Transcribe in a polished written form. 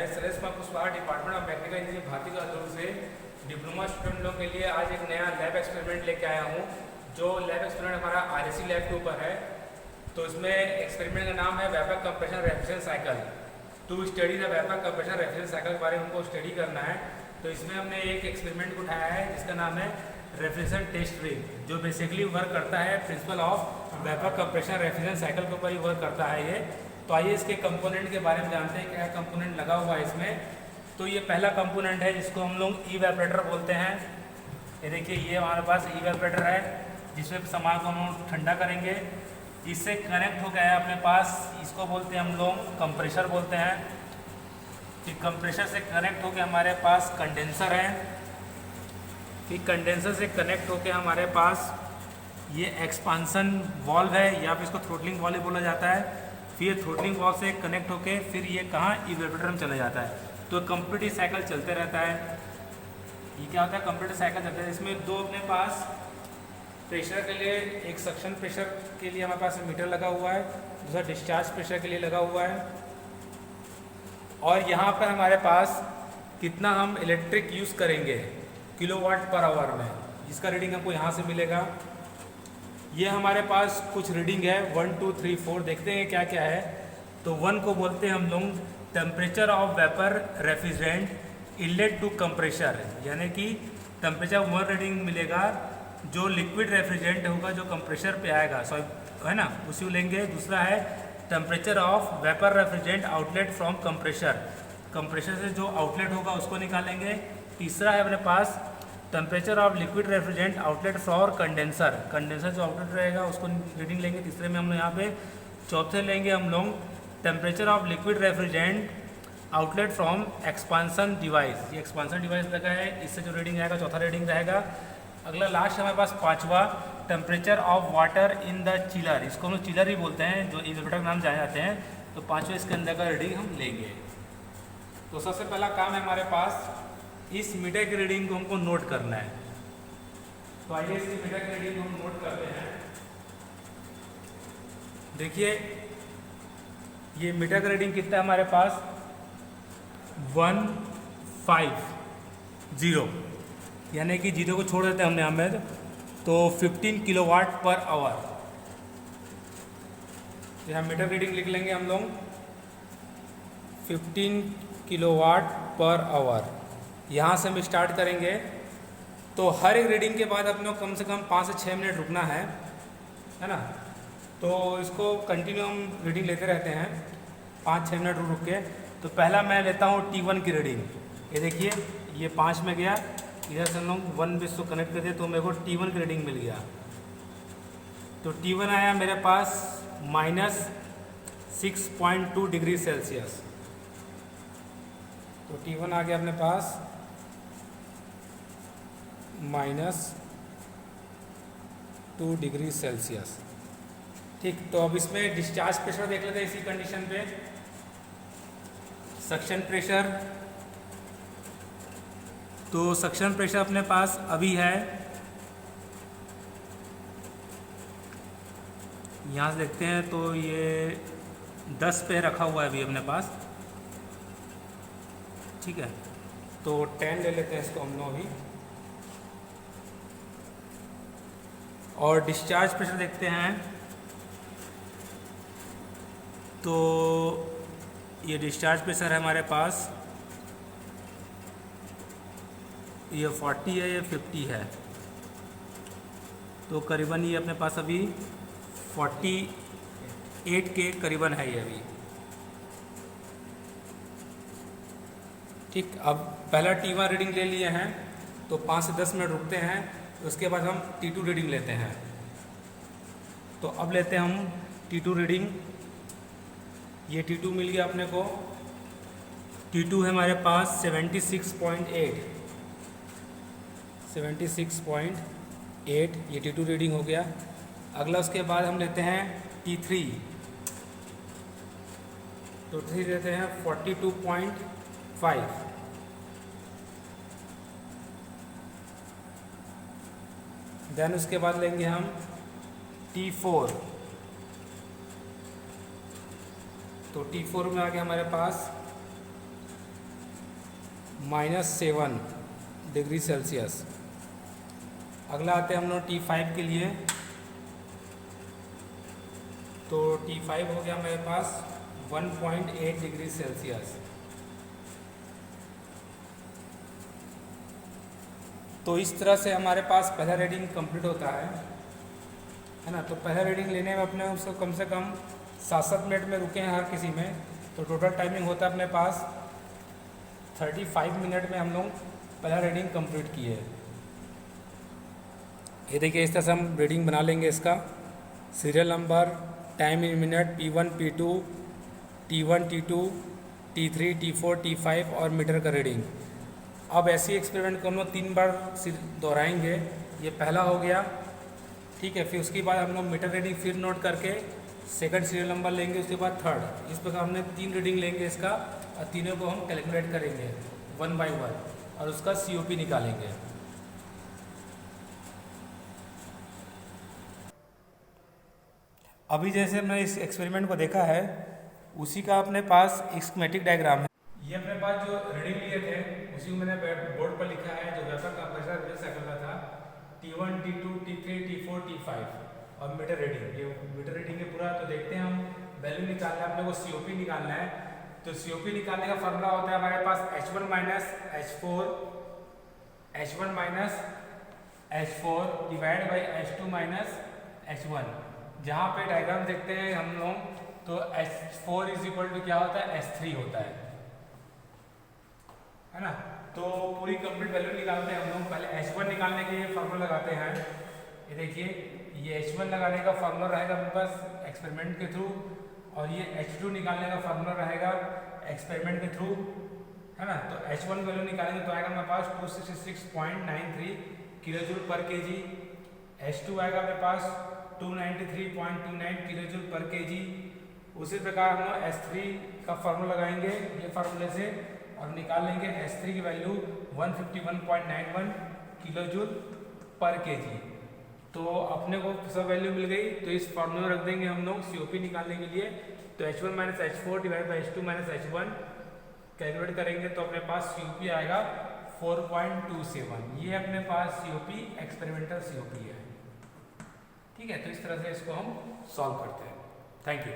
मैं Suresh Kushwaha, department of mechanical engineering Bharati का से डिप्लोमा स्टूडेंट लोगों के लिए आज एक नया लैब एक्सपेरिमेंट लेके आया हूँ। जो लैब एक्सपेरिमेंट हमारा आरएससी लैब के ऊपर है। तो इसमें एक्सपेरिमेंट का नाम है vapour compression refrigeration cycle. To study the vapour compression refrigeration cycle के बारे में हमको स्टडी करना है। तो इसमें हमने एक एक्सपेरिमेंट उठाया है जिसका नाम है रेफ्रिजरेशन टेस्ट रिग, जो बेसिकली वर्क करता है principle of vapour compression refrigeration cycle के ऊपर ही वर्क करता है ये। तो आइए इसके कंपोनेंट के बारे में जानते हैं, क्या कंपोनेंट लगा हुआ है इसमें। तो ये पहला कंपोनेंट है जिसको हम लोग इवेपोरेटर बोलते हैं। ये देखिए, ये हमारे पास इवेपोरेटर है जिसमें सामान को हम ठंडा करेंगे। इससे कनेक्ट हो गया है अपने पास, इसको बोलते हैं हम लोग कंप्रेशर बोलते हैं। फिर कंप्रेशर से कनेक्ट होकर हमारे पास कंडेंसर है। फिर कंडेंसर से कनेक्ट होकर हमारे पास ये एक्सपांसन वाल्व है, या फिर इसको थ्रोटलिंग वाल्व बोला जाता है। फिर थ्रोटलिंग वाल्व से कनेक्ट होके फिर ये कहाँ इवेपोरेटर में चला जाता है। तो कंप्लीट साइकिल चलते रहता है। ये क्या होता है, कंप्लीट साइकिल चलता है। इसमें दो अपने पास प्रेशर के लिए, एक सक्शन प्रेशर के लिए हमारे पास मीटर लगा हुआ है, दूसरा डिस्चार्ज प्रेशर के लिए लगा हुआ है। और यहाँ पर हमारे पास कितना हम इलेक्ट्रिक यूज़ करेंगे किलोवाट पर आवर में, जिसका रीडिंग हमको यहाँ से मिलेगा। ये हमारे पास कुछ रीडिंग है 1 2 3 4, देखते हैं क्या क्या है। तो 1 को बोलते हैं हम लोग temperature of vapour refrigerant inlet to compressor, यानी कि टेम्परेचर 1 रीडिंग मिलेगा जो लिक्विड रेफ्रिजरेंट होगा जो कंप्रेशर पे आएगा, है ना, उसी को लेंगे। दूसरा है temperature of vapour refrigerant outlet from compressor, compressor से जो आउटलेट होगा उसको निकालेंगे। तीसरा है अपने पास temperature of liquid refrigerant outlet for condenser, condenser जो आउटलेट रहेगा उसको रीडिंग लेंगे। तीसरे में हम लोग यहाँ पे चौथे लेंगे हम लोग temperature of liquid refrigerant outlet from expansion device. ये एक्सपांसन डिवाइस लगा है, इससे जो रीडिंग आएगा चौथा रीडिंग रहेगा। अगला लास्ट हमारे पास पांचवा temperature of water in the chiller, इसको हम लोग चिलर ही बोलते हैं, जो इवेपोरेटर के नाम जाने जाते हैं। तो पाँचवें इसके अंदर का रीडिंग हम लेंगे। तो सबसे पहला काम है हमारे पास इस मीटर की रीडिंग को हमको नोट करना है। तो आइए इस मीटर की रीडिंग को हम नोट करते हैं। देखिए, ये मीटर का रीडिंग कितना है हमारे पास 150, यानी कि जीरो को छोड़ देते हैं हमने हमें, तो 15 किलोवाट पर आवर। यहाँ मीटर रीडिंग लिख लेंगे हम लोग 15 किलोवाट पर आवर। यहाँ से हम स्टार्ट करेंगे। तो हर एक रीडिंग के बाद अपने को कम से कम 5 से 6 मिनट रुकना है ना। तो इसको कंटिन्यू हम रीडिंग लेते रहते हैं 5-6 मिनट रुक के। तो पहला मैं लेता हूँ T1 की रीडिंग। ये देखिए, ये 5 में गया, इधर से हम लोग 1 में इसको कनेक्ट करते तो मेरे को T1 की रीडिंग मिल गया। तो T1 आया मेरे पास -6.2 डिग्री सेल्सियस। तो T1 आ गया अपने पास -2 डिग्री सेल्सियस। ठीक, तो अब इसमें डिस्चार्ज प्रेशर देख लेते हैं इसी कंडीशन पे। सक्शन प्रेशर, तो सक्शन प्रेशर अपने पास अभी है, यहाँ से देखते हैं तो ये 10 पे रखा हुआ है अभी अपने पास। ठीक है, तो 10 ले लेते हैं इसको हम लोग अभी। और डिस्चार्ज प्रेशर देखते हैं, तो ये डिस्चार्ज प्रेशर है हमारे पास, ये 40 है, ये 50 है। तो करीबन ये अपने पास अभी 48 के करीबन है ये अभी। ठीक, अब पहला T1 रीडिंग ले लिए हैं, तो 5 से 10 मिनट रुकते हैं। उसके बाद हम T2 रीडिंग लेते हैं। तो अब लेते हैं हम T2 रीडिंग। ये T2 मिल गया अपने को। T2 है हमारे पास 76.8, ये T2 रीडिंग हो गया। अगला उसके बाद हम लेते हैं T3। तो T3 लेते हैं 42.5। देन उसके बाद लेंगे हम T4। तो T4 में आ गया हमारे पास -7 डिग्री सेल्सियस। अगला आते हैं हम लोग T5 के लिए। तो T5 हो गया मेरे पास 1.8 डिग्री सेल्सियस। तो इस तरह से हमारे पास पहला रीडिंग कंप्लीट होता है ना। तो पहला रीडिंग लेने में अपने उसको कम से कम 7-7 मिनट में रुके हैं हर किसी में। तो टोटल टाइमिंग होता है अपने पास 35 मिनट में हम लोग पहला रीडिंग कंप्लीट किए। ये देखिए इस तरह से हम रीडिंग बना लेंगे इसका। Serial number, time in minute, P1 P2 T1 T2 T3 T4 T5 और मीटर का रीडिंग। अब ऐसी एक्सपेरिमेंट को हम लोग 3 बार दोहराएंगे। ये पहला हो गया, ठीक है। फिर उसके बाद हम लोग मीटर रीडिंग फिर नोट करके सेकंड सीरियल नंबर लेंगे, उसके बाद थर्ड। इस प्रकार हमने 3 रीडिंग लेंगे इसका और तीनों को हम कैलकुलेट करेंगे 1 बाय 1 और उसका COP निकालेंगे। अभी जैसे हमने इस एक्सपेरिमेंट को देखा है उसी का अपने पास एक स्कीमेटिक डायग्राम है। ये अपने पास जो रीडिंग लिए थे उसी को मैंने बोर्ड पर लिखा है, जो वेपर कंप्रेसर रिले साइकिल का था। T1 T2 T3 T4 T5 और मीटर रीडिंग। ये मीटर रीडिंग है पूरा। तो देखते हैं, हम वैल्यू निकालना है, अपने को COP निकालना है। तो COP निकालने का फॉर्मूला होता है हमारे पास H1 minus H4 divide by H2 minus H1। जहाँ पे डायग्राम देखते हैं हम लोग तो H4 इज इक्वल टू क्या होता है, H3 होता है ना। तो पूरी कंप्लीट वैल्यू निकालते हैं हम लोग। पहले H1 निकालने के लिए फॉर्मूला लगाते हैं। ये देखिए, ये H1 लगाने का फॉर्मूला रहेगा अपने पास एक्सपेरिमेंट के थ्रू, और ये H2 निकालने का फॉर्मूला रहेगा एक्सपेरिमेंट के थ्रू, है ना। तो H1 वैल्यू निकालेंगे तो आएगा हमारे पास 266.93 किलो जूल पर केजी। H2 आएगा अपने पास 293.29 किलो जूल पर केजी। उसी प्रकार हम H3 का फॉर्मूला लगाएंगे ये फार्मूले से और निकाल लेंगे H3 की वैल्यू 151.91 किलो जूल पर केजी। तो अपने को सब वैल्यू मिल गई। तो इस फॉर्मूले में रख देंगे हम लोग COP निकालने के लिए। तो H1 minus H4 divide by H2 minus H1 calculate करेंगे तो अपने पास COP आएगा 4.27। ये अपने पास COP एक्सपेरिमेंटल COP है, ठीक है। तो इस तरह से इसको हम सॉल्व करते हैं। Thank you.